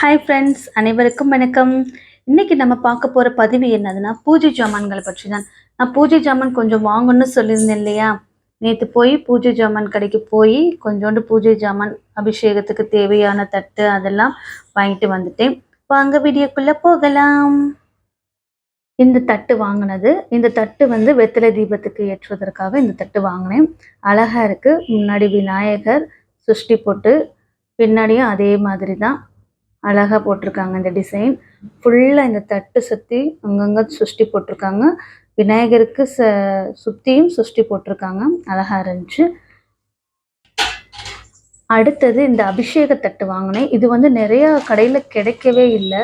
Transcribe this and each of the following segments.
Hi friends, அனைவருக்கும் வணக்கம். இன்னைக்கு நம்ம பார்க்க போகிற பதிவு என்னதுன்னா பூஜை ஜாமான்களை பற்றி தான். நான் பூஜை ஜாமான் கொஞ்சம் வாங்கணும்னு சொல்லியிருந்தேன் இல்லையா? நேற்று போய் பூஜை ஜாமான் கடைக்கு போய் கொஞ்சோண்டு பூஜை ஜாமான் அபிஷேகத்துக்கு தேவையான தட்டு அதெல்லாம் வாங்கிட்டு வந்துட்டேன். வாங்க வீடியோக்குள்ளே போகலாம். இந்த தட்டு வாங்கினது, இந்த தட்டு வந்து வெத்தலை தீபத்துக்கு ஏற்றுவதற்காக இந்த தட்டு வாங்கினேன். அழகாக இருக்குது. முன்னாடி விநாயகர் சுஷ்டி போட்டு, பின்னாடியும் அதே மாதிரி தான் அழகாக போட்டிருக்காங்க. இந்த டிசைன் ஃபுல்லாக இந்த தட்டு சுற்றி அங்கங்கே சுஷ்டி போட்டிருக்காங்க. விநாயகருக்கு சுற்றியும் சுஷ்டி போட்டிருக்காங்க. அழகாக இருந்துச்சு. அடுத்தது இந்த அபிஷேக தட்டு வாங்கினேன். இது வந்து நிறையா கடையில் கிடைக்கவே இல்லை.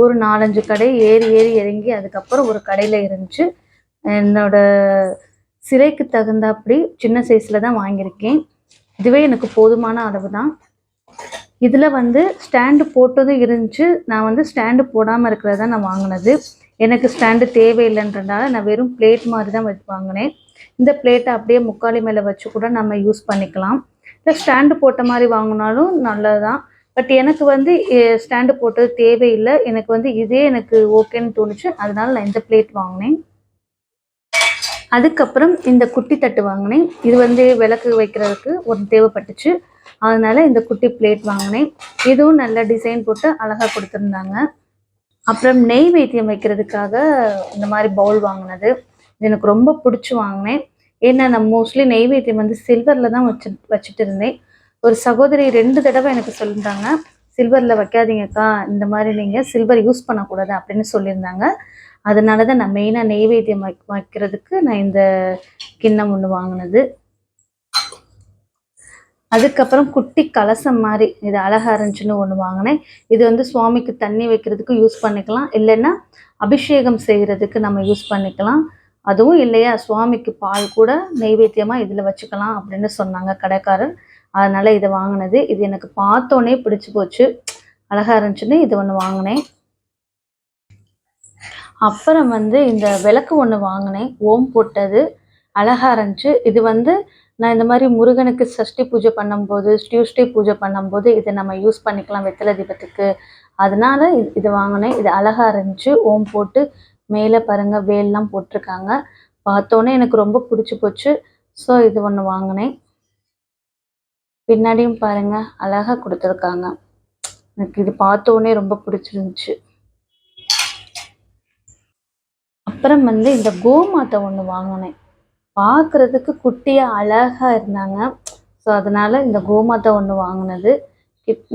ஒரு 4-5 கடை ஏறி இறங்கி அதுக்கப்புறம் ஒரு கடையில் இருந்துச்சு. என்னோட சிலைக்கு தகுந்தாப்படி சின்ன சைஸில் தான் வாங்கியிருக்கேன். இதுவே எனக்கு போதுமான அளவு தான். இதில் வந்து ஸ்டாண்டு போட்டதும் இருந்துச்சு. நான் வந்து ஸ்டாண்டு போடாமல் இருக்கிறத நான் வாங்கினது. எனக்கு ஸ்டாண்டு தேவையில்லைன்றனால நான் வெறும் பிளேட் மாதிரி தான் வாங்கினேன். இந்த பிளேட்டை அப்படியே முக்காலி மேலே வச்சு கூட நம்ம யூஸ் பண்ணிக்கலாம். இல்லை ஸ்டாண்டு போட்ட மாதிரி வாங்கினாலும் நல்லது தான். பட் எனக்கு வந்து ஸ்டாண்டு போட்டது தேவையில்லை. எனக்கு வந்து இதே எனக்கு ஓகேன்னு தோணுச்சு. அதனால நான் இந்த பிளேட் வாங்கினேன். அதுக்கப்புறம் இந்த குட்டி தட்டு வாங்கினேன். இது வந்து விளக்கு வைக்கிறதுக்கு ஒரு தேவைப்பட்டுச்சு. அதனால இந்த குட்டி பிளேட் வாங்கினேன். இதுவும் நல்ல டிசைன் போட்டு அழகாக கொடுத்துருந்தாங்க. அப்புறம் நெய்வேத்தியம் வைக்கிறதுக்காக இந்த மாதிரி பவுல் வாங்கினது. இது எனக்கு ரொம்ப பிடிச்சி வாங்கினேன். ஏன்னா நான் மோஸ்ட்லி நெய்வேத்தியம் வந்து சில்வரில் தான் வச்சுட்டு இருந்தேன். ஒரு சகோதரி 2 தடவை எனக்கு சொல்லியிருந்தாங்க, சில்வரில் வைக்காதீங்கக்கா, இந்த மாதிரி நீங்கள் சில்வர் யூஸ் பண்ணக்கூடாது அப்படின்னு சொல்லியிருந்தாங்க. அதனால தான் நான் மெயினாக நெய்வேத்தியம் வைக்கிறதுக்கு நான் இந்த கிண்ணம் ஒன்று வாங்கினது. அதுக்கப்புறம் குட்டி கலசம் மாதிரி இது அழகாக இருந்துச்சுன்னு ஒன்று வாங்கினேன். இது வந்து சுவாமிக்கு தண்ணி வைக்கிறதுக்கு யூஸ் பண்ணிக்கலாம், இல்லைன்னா அபிஷேகம் செய்கிறதுக்கு நம்ம யூஸ் பண்ணிக்கலாம். அதுவும் இல்லையா சுவாமிக்கு பால் கூட நெய்வேத்தியமாக இதில் வச்சுக்கலாம் அப்படின்னு சொன்னாங்க கடைக்காரர். அதனால் இதை வாங்கினது. இது எனக்கு பார்த்தோன்னே பிடிச்சி போச்சு, அழகாக இருந்துச்சுன்னு இது ஒன்று வாங்கினேன். அப்புறம் வந்து இந்த விளக்கு ஒன்று வாங்கினேன், ஓம் போட்டது, அழகாக இருந்துச்சு. இது வந்து நான் இந்த மாதிரி முருகனுக்கு சஷ்டி பூஜை பண்ணும்போது, டியூஸ்டே பூஜை பண்ணும்போது இதை நம்ம யூஸ் பண்ணிக்கலாம் வெத்தலை தீபத்துக்கு. அதனால இது வாங்கினேன். இது அழகாக இருந்துச்சு. ஓம் போட்டு மேலே பாருங்கள் வேல்லாம் போட்டிருக்காங்க. பார்த்தோன்னே எனக்கு ரொம்ப பிடிச்சி போச்சு. ஸோ இது ஒன்று வாங்கினேன். பின்னாடியும் பாருங்கள் அழகாக கொடுத்துருக்காங்க. எனக்கு இது பார்த்தோன்னே ரொம்ப பிடிச்சிருந்துச்சு. அப்புறம் வந்து இந்த கோமாத்தை ஒன்று வாங்கினேன். பார்க்குறதுக்கு குட்டியாக அழகாக இருந்தாங்க. ஸோ அதனால் இந்த கோமாத்தை ஒன்று வாங்கினது.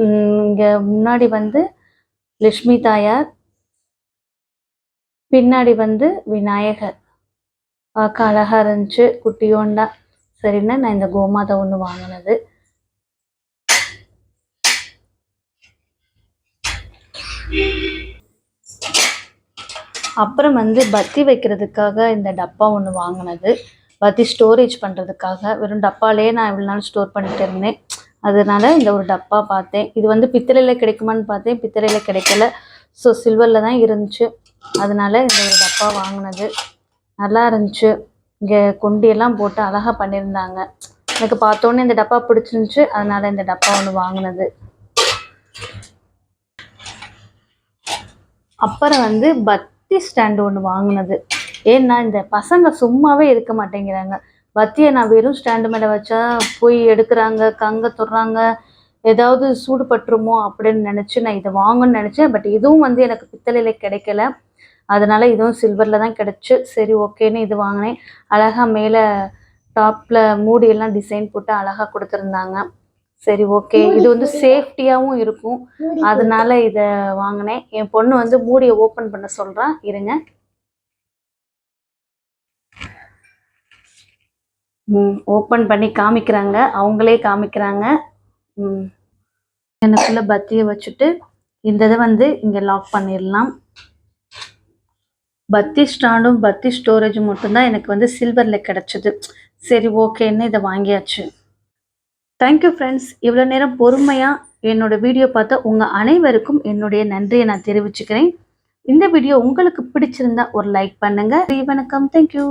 இங்கே முன்னாடி வந்து லக்ஷ்மி தாயார், பின்னாடி வந்து விநாயகர். பார்க்க அழகாக இருந்துச்சு குட்டியோண்டா. சரின்னு நான் இந்த கோமாதை ஒன்று வாங்கினது. அப்புறம் வந்து பத்தி வைக்கிறதுக்காக இந்த டப்பா ஒன்று வாங்கினது. பத்தி ஸ்டோரேஜ் பண்ணுறதுக்காக. வெறும் டப்பாலே நான் இவ்வளோ நாள் ஸ்டோர் பண்ணிட்டு இருந்தேன். அதனால இந்த ஒரு டப்பா பார்த்தேன். இது வந்து பித்தளையில் கிடைக்குமான்னு பார்த்தேன், பித்தளையில் கிடைக்கல. ஸோ சில்வரில் தான் இருந்துச்சு. அதனால இந்த ஒரு டப்பா வாங்கினது. நல்லா இருந்துச்சு. இங்கே கொண்டியெல்லாம் போட்டு அழகாக பண்ணியிருந்தாங்க. எனக்கு பார்த்தோன்னே இந்த டப்பா பிடிச்சிருந்துச்சு. அதனால் இந்த டப்பா ஒன்று வாங்கினது. அப்புறம் வந்து பத்தி ஸ்டாண்டு ஒன்று வாங்கினது. ஏன்னா இந்த பசங்க சும்மாவே இருக்க மாட்டேங்கிறாங்க. பத்தியை நான் வெறும் ஸ்டாண்டு மேலே வச்சா போய் எடுக்கிறாங்க, கங்க தொடுறாங்க, ஏதாவது சூடு பட்டுருமோ அப்படின்னு நினச்சி நான் இதை வாங்கணும்னு நினச்சேன். பட் இதுவும் வந்து எனக்கு பித்தளையில் கிடைக்கல. அதனால் இதுவும் சில்வரில் தான் கிடச்சி. சரி ஓகேன்னு இது வாங்கினேன். அழகாக மேலே டாப்பில் மூடியெல்லாம் டிசைன் போட்டு அழகாக கொடுத்துருந்தாங்க. சரி ஓகே, இது வந்து சேஃப்டியாகவும் இருக்கும். அதனால இதை வாங்கினேன். என் பொண்ணு வந்து மூடியை ஓப்பன் பண்ண சொல்கிறான், இருங்க. ஓப்பன் பண்ணி காமிக்கிறாங்க, அவங்களே காமிக்கிறாங்க. எனக்குள்ள பத்தியை வச்சுட்டு இந்த இதை வந்து இங்கே லாக் பண்ணிடலாம். பத்தி ஸ்டாண்டும் பத்தி ஸ்டோரேஜும் மட்டும்தான் எனக்கு வந்து சில்வரில் கிடச்சிது. சரி ஓகேன்னு இதை வாங்கியாச்சு. Thank you friends. இவ்வளோ நேரம் பொறுமையாக என்னோட வீடியோ பார்த்த உங்கள் அனைவருக்கும் என்னுடைய நன்றியை நான் தெரிவிச்சுக்கிறேன். இந்த வீடியோ உங்களுக்கு பிடிச்சிருந்தா ஒரு லைக் பண்ணுங்கள். வணக்கம். தேங்க்யூ.